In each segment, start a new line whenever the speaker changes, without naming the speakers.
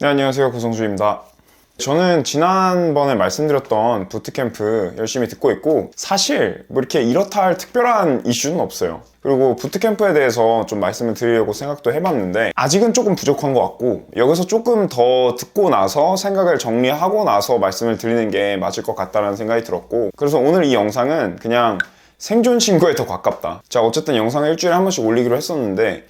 네, 안녕하세요. 고성주입니다. 저는 지난번에 말씀드렸던 부트캠프 열심히 듣고 있고, 사실 뭐 이렇게 이렇다 할 특별한 이슈는 없어요. 그리고 부트캠프에 대해서 좀 말씀을 드리려고 생각도 해봤는데, 아직은 조금 부족한 것 같고, 여기서 조금 더 듣고 나서 생각을 정리하고 나서 말씀을 드리는 게 맞을 것 같다는 생각이 들었고, 그래서 오늘 이 영상은 그냥 생존 신고에 더 가깝다. 자, 어쨌든 영상을 일주일에 한 번씩 올리기로 했었는데,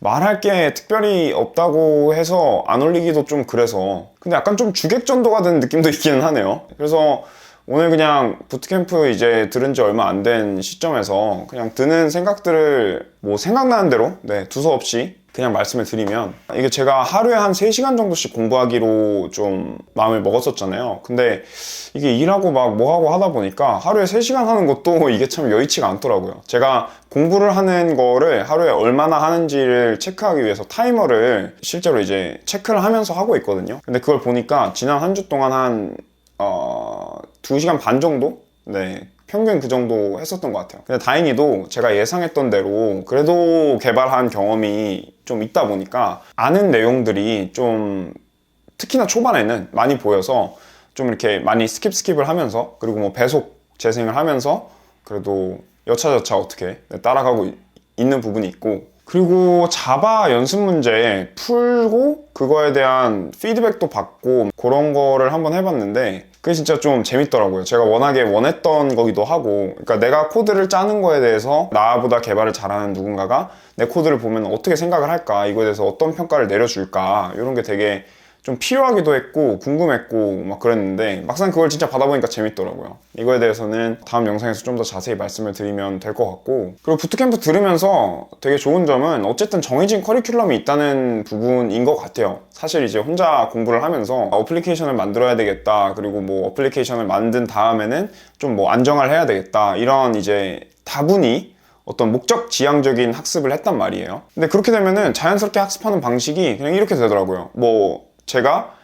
말할 게 특별히 없다고 해서 안 올리기도 좀 그래서, 근데 약간 좀 주객전도가 된 느낌도 있기는 하네요. 그래서 오늘 그냥 부트캠프 이제 들은 지 얼마 안 된 시점에서 그냥 드는 생각들을 뭐 생각나는 대로 두서없이 그냥 말씀을 드리면, 이게 제가 하루에 한 3시간 정도씩 공부하기로 좀 마음을 먹었었잖아요. 근데 이게 일하고 막 뭐하고 하다 보니까 하루에 3시간 하는 것도 이게 참 여의치가 않더라고요. 제가 공부를 하는 거를 하루에 얼마나 하는지를 체크하기 위해서 타이머를 실제로 이제 체크를 하면서 하고 있거든요. 근데 그걸 보니까 지난 한 주 동안 한 2시간 반 정도? 평균 그 정도 했었던 것 같아요. 근데 다행히도 제가 예상했던 대로 그래도 개발한 경험이 좀 있다 보니까 아는 내용들이 좀 특히나 초반에는 많이 보여서 좀 이렇게 많이 스킵을 하면서, 그리고 뭐 배속 재생을 하면서 그래도 여차저차 어떻게 따라가고 있는 부분이 있고, 그리고 자바 연습 문제 풀고 그거에 대한 피드백도 받고 그런 거를 한번 해봤는데, 그게 진짜 좀 재밌더라고요. 제가 워낙에 원했던 거기도 하고, 그러니까 내가 코드를 짜는 거에 대해서 나보다 개발을 잘하는 누군가가 내 코드를 보면 어떻게 생각을 할까, 이거에 대해서 어떤 평가를 내려줄까, 이런 게 되게 좀 필요하기도 했고 궁금했고 막 그랬는데, 막상 그걸 진짜 받아보니까 재밌더라고요. 이거에 대해서는 다음 영상에서 좀 더 자세히 말씀을 드리면 될 것 같고, 그리고 부트캠프 들으면서 되게 좋은 점은 어쨌든 정해진 커리큘럼이 있다는 부분인 것 같아요. 사실 이제 혼자 공부를 하면서 어플리케이션을 만들어야 되겠다, 그리고 뭐 어플리케이션을 만든 다음에는 좀 뭐 안정화를 해야 되겠다, 이런 이제 다분히 어떤 목적 지향적인 학습을 했단 말이에요. 근데 그렇게 되면은 자연스럽게 학습하는 방식이 그냥 이렇게 되더라고요. 뭐 제가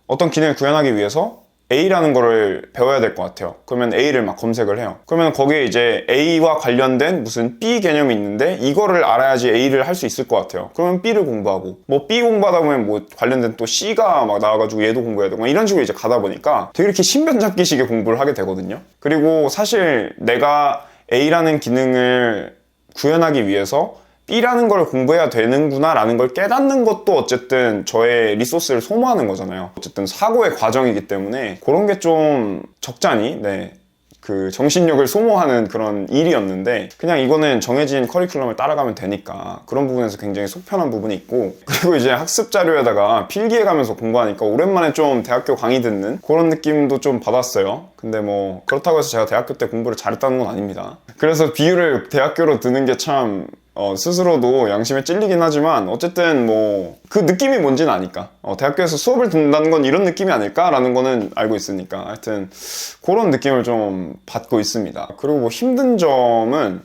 어떤 기능을 구현하기 위해서 A라는 거를 배워야 될 것 같아요. 그러면 A를 막 검색을 해요. 그러면 거기에 이제 A와 관련된 무슨 B 개념이 있는데, 이거를 알아야지 A를 할 수 있을 것 같아요. 그러면 B를 공부하고, 뭐 B 공부하다 보면 뭐 관련된 또 C가 막 나와가지고 얘도 공부해야 되고, 이런 식으로 이제 가다 보니까 되게 이렇게 신변잡기식의 공부를 하게 되거든요. 그리고 사실 내가 A라는 기능을 구현하기 위해서 B라는 걸 공부해야 되는구나 라는 걸 깨닫는 것도 어쨌든 저의 리소스를 소모하는 거잖아요. 어쨌든 사고의 과정이기 때문에 그런 게 좀 적잖이 그 정신력을 소모하는 그런 일이었는데, 그냥 이거는 정해진 커리큘럼을 따라가면 되니까 그런 부분에서 굉장히 속편한 부분이 있고, 그리고 이제 학습 자료에다가 필기해가면서 공부하니까 오랜만에 좀 대학교 강의 듣는 그런 느낌도 좀 받았어요. 근데 뭐 그렇다고 해서 제가 대학교 때 공부를 잘했다는 건 아닙니다. 그래서 비유를 대학교로 드는 게 참 스스로도 양심에 찔리긴 하지만, 어쨌든 뭐 그 느낌이 뭔지는 아니까, 대학교에서 수업을 듣는다는 건 이런 느낌이 아닐까라는 거는 알고 있으니까, 하여튼 그런 느낌을 좀 받고 있습니다. 그리고 뭐 힘든 점은,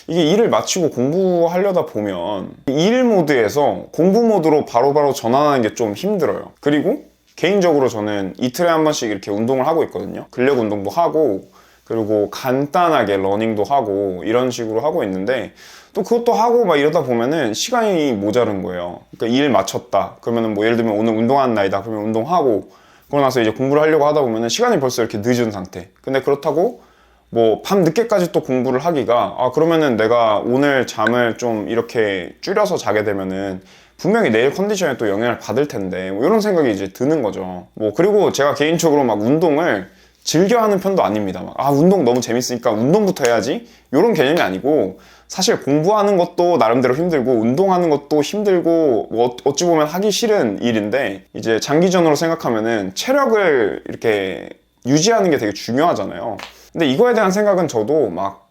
이게 일을 마치고 공부하려다 보면 일 모드에서 공부 모드로 바로바로 전환하는 게 좀 힘들어요. 그리고 개인적으로 저는 이틀에 한 번씩 이렇게 운동을 하고 있거든요. 근력 운동도 하고, 그리고 간단하게 러닝도 하고, 이런 식으로 하고 있는데, 또 그것도 하고 막 이러다 보면은 시간이 모자른 거예요. 그러니까 일 마쳤다 그러면은 뭐 예를 들면 오늘 운동하는 날이다 그러면 운동하고, 그러고 나서 이제 공부를 하려고 하다 보면은 시간이 벌써 이렇게 늦은 상태. 근데 그렇다고 뭐 밤 늦게까지 또 공부를 하기가, 그러면은 내가 오늘 잠을 좀 이렇게 줄여서 자게 되면은 분명히 내일 컨디션에 또 영향을 받을 텐데, 뭐 이런 생각이 이제 드는 거죠. 뭐 그리고 제가 개인적으로 막 운동을 즐겨 하는 편도 아닙니다. 운동 너무 재밌으니까 운동부터 해야지, 이런 개념이 아니고, 사실 공부하는 것도 나름대로 힘들고 운동하는 것도 힘들고, 뭐 어찌 보면 하기 싫은 일인데, 이제 장기전으로 생각하면은 체력을 이렇게 유지하는 게 되게 중요하잖아요. 근데 이거에 대한 생각은 저도 막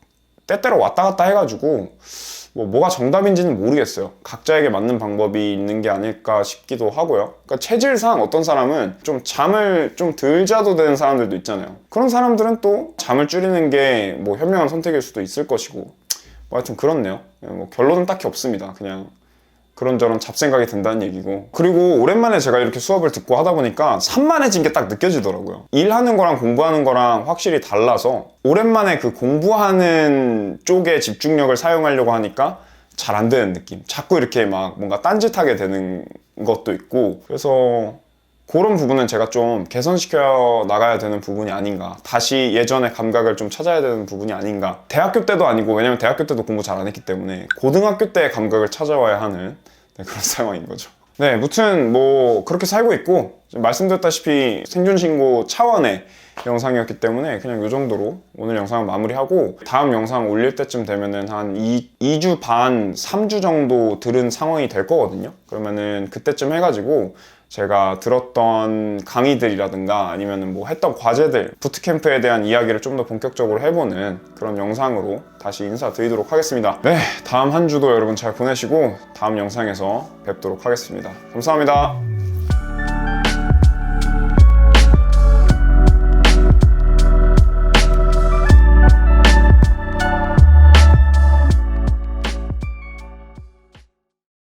때때로 왔다 갔다 해가지고 뭐가 정답인지는 모르겠어요. 각자에게 맞는 방법이 있는 게 아닐까 싶기도 하고요. 그러니까 체질상 어떤 사람은 좀 잠을 좀 덜 자도 되는 사람들도 있잖아요. 그런 사람들은 또 잠을 줄이는 게 뭐 현명한 선택일 수도 있을 것이고, 뭐 하여튼 그렇네요. 뭐 결론은 딱히 없습니다. 그냥 그런저런 잡생각이 든다는 얘기고. 그리고 오랜만에 제가 이렇게 수업을 듣고 하다 보니까 산만해진 게 딱 느껴지더라고요. 일하는 거랑 공부하는 거랑 확실히 달라서, 오랜만에 그 공부하는 쪽에 집중력을 사용하려고 하니까 잘 안 되는 느낌. 자꾸 이렇게 막 뭔가 딴짓하게 되는 것도 있고, 그래서 그런 부분은 제가 좀 개선시켜 나가야 되는 부분이 아닌가, 다시 예전의 감각을 좀 찾아야 되는 부분이 아닌가. 대학교 때도 아니고, 왜냐면 대학교 때도 공부 잘 안 했기 때문에 고등학교 때의 감각을 찾아와야 하는 그런 상황인 거죠. 네, 무튼 뭐 그렇게 살고 있고, 말씀드렸다시피 생존신고 차원의 영상이었기 때문에 그냥 이 정도로 오늘 영상은 마무리하고, 다음 영상 올릴 때쯤 되면은 한 2주 반, 3주 정도 들은 상황이 될 거거든요. 그러면은 그때쯤 해가지고 제가 들었던 강의들이라든가 아니면 뭐 했던 과제들, 부트캠프에 대한 이야기를 좀 더 본격적으로 해보는 그런 영상으로 다시 인사드리도록 하겠습니다. 네, 다음 한 주도 여러분 잘 보내시고 다음 영상에서 뵙도록 하겠습니다. 감사합니다.